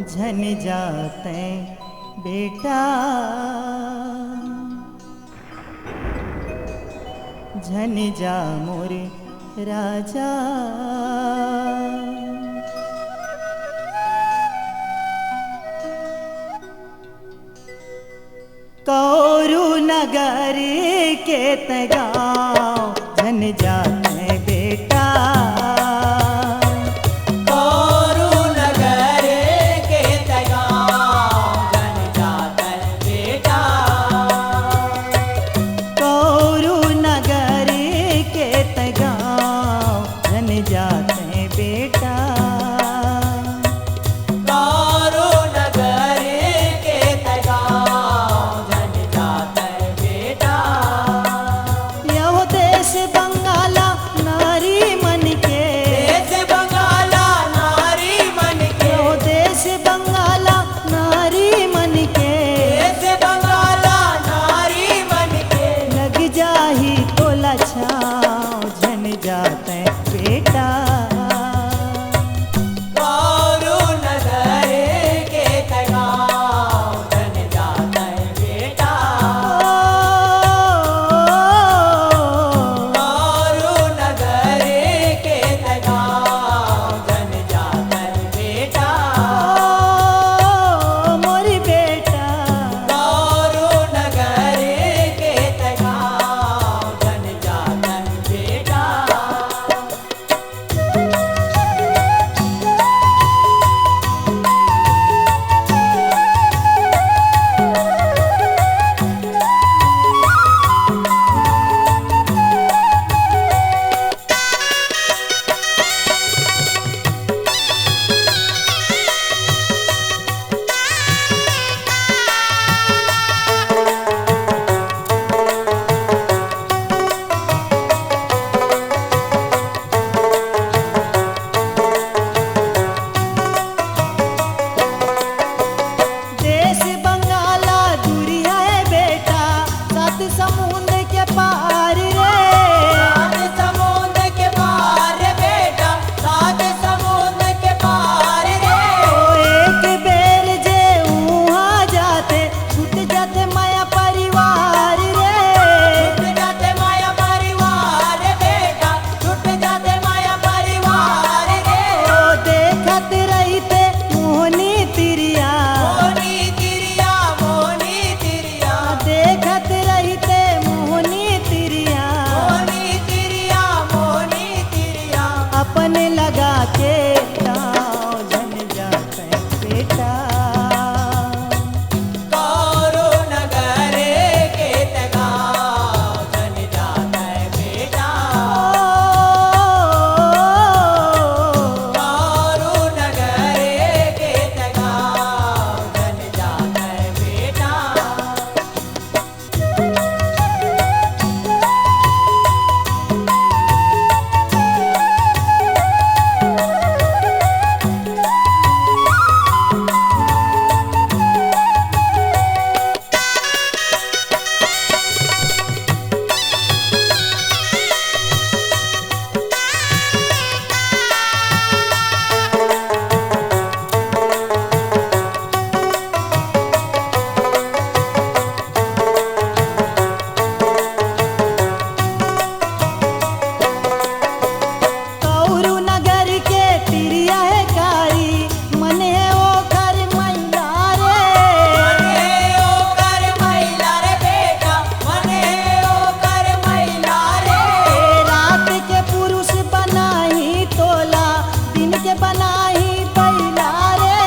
झन जाते बेटा, झन जा मोर राजा। कौरु नगर के तगाओ झन जाते बेटा, कौरु नगर के तगाओ झन जाते बेटा, कौरु नगर के तगाओ झन जाते बेटा, कौरु नगर के तगाओ झन जाते बेटा। यहो देश बंगाला नारी मन के, देश बंगाला नारी मन के, यहो देश बंगाला नारी मन के, देश बंगाला नारी मन के, लग जाही तोला छाँव झन जाते बेटा, कौरु नगर के तगाओ झन जाते बेटा, कौरु नगर के तगाओ झन जाते बेटा, मोरी बेटा, कौरु नगर के तगाओ झन जाते बेटा। देश बंगाला दूरी है बेटा, सात समुद्र के पार रे, सात समुद्र के पार बेटा, सात समुद्र के पार रे, ओ एक बेर जे वहाँ जाते छूट जाते माया परिवार रे, छूट जाते माया परिवार बेटा, छूट जाते माया परिवार रे, ओ देखत रहिते मोहनी तिरिया, मोनी तिरिया, मोनी तिरिया, देखत रहिते मोहनी तिरिया, मोनी तिरिया, मोनी तिरिया, अपने लगा के दाव झन जाते बेटा, कौरु नगर के तगाओ झन जाते बेटा, कौरु नगर के तगाओ झन जाते बेटा। कौरु नगर के तिरिया है कारी, मन है ओ कर मैला रे, मने ओ कर महिला रे बेटा, मने ओ कर महिला रे, रात के पुरुष बनाही तोला, दिन के बनाही बैला रे,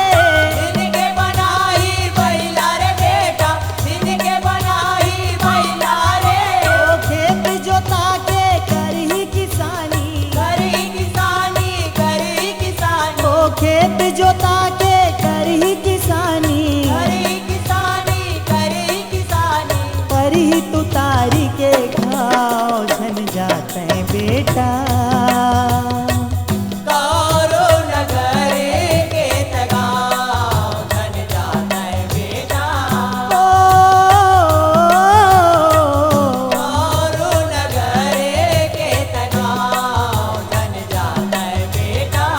दिन के बनाई बैला रे बेटा, दिन के बनाई बैला रे, ओ खेत जोता के करही किसानी, करी किसानी, करी किसानी, ओ खेत जोता के करही किसानी, करी किसानी, करी किसानी, परही तू तारी के घाव झन जाते बेटा, कौरु नगर के तगाओ झन जाते बेटा, कौरु नगर के तगाओ झन जाते बेटा।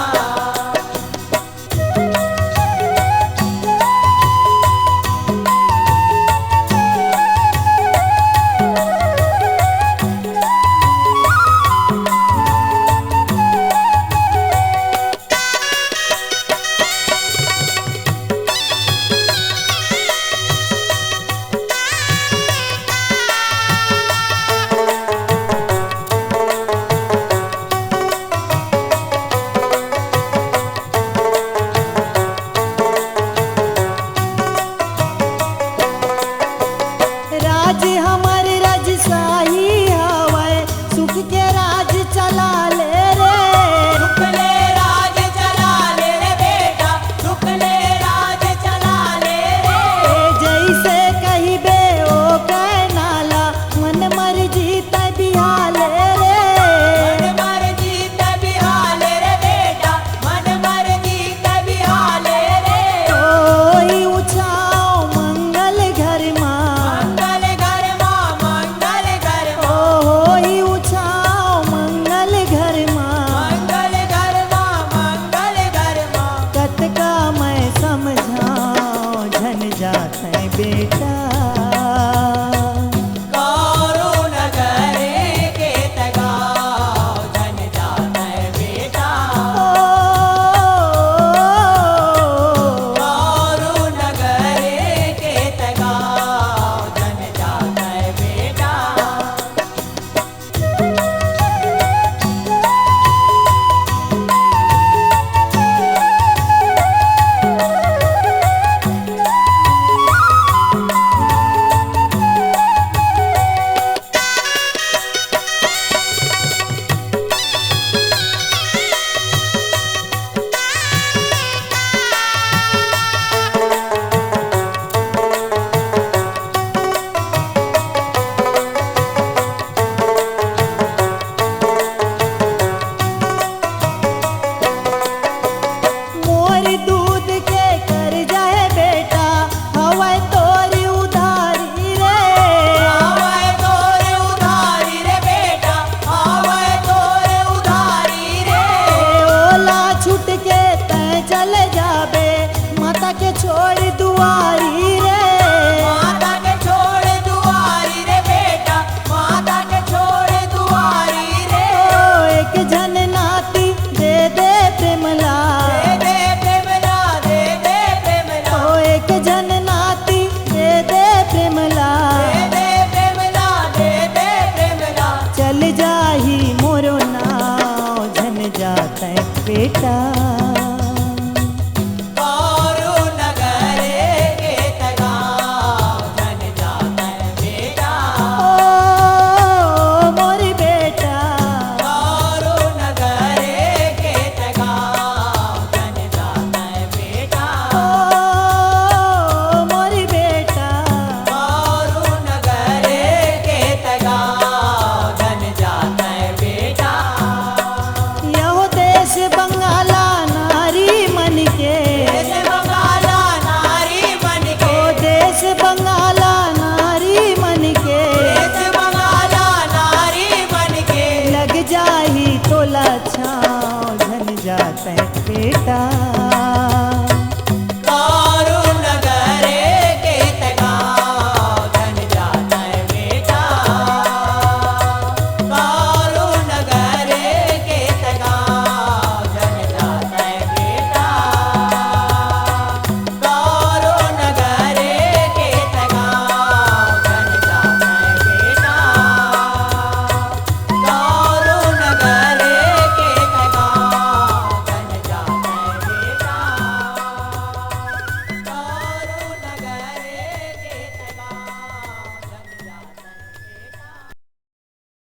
तोरी दूध के कर जाए बेटा हवा तोरी उधारी रे आवे तोरे उधारी रे बेटा आवे तोरे उधारी रे ओला छूट के तय चले जाबे माता के छोड़ दुआरी रे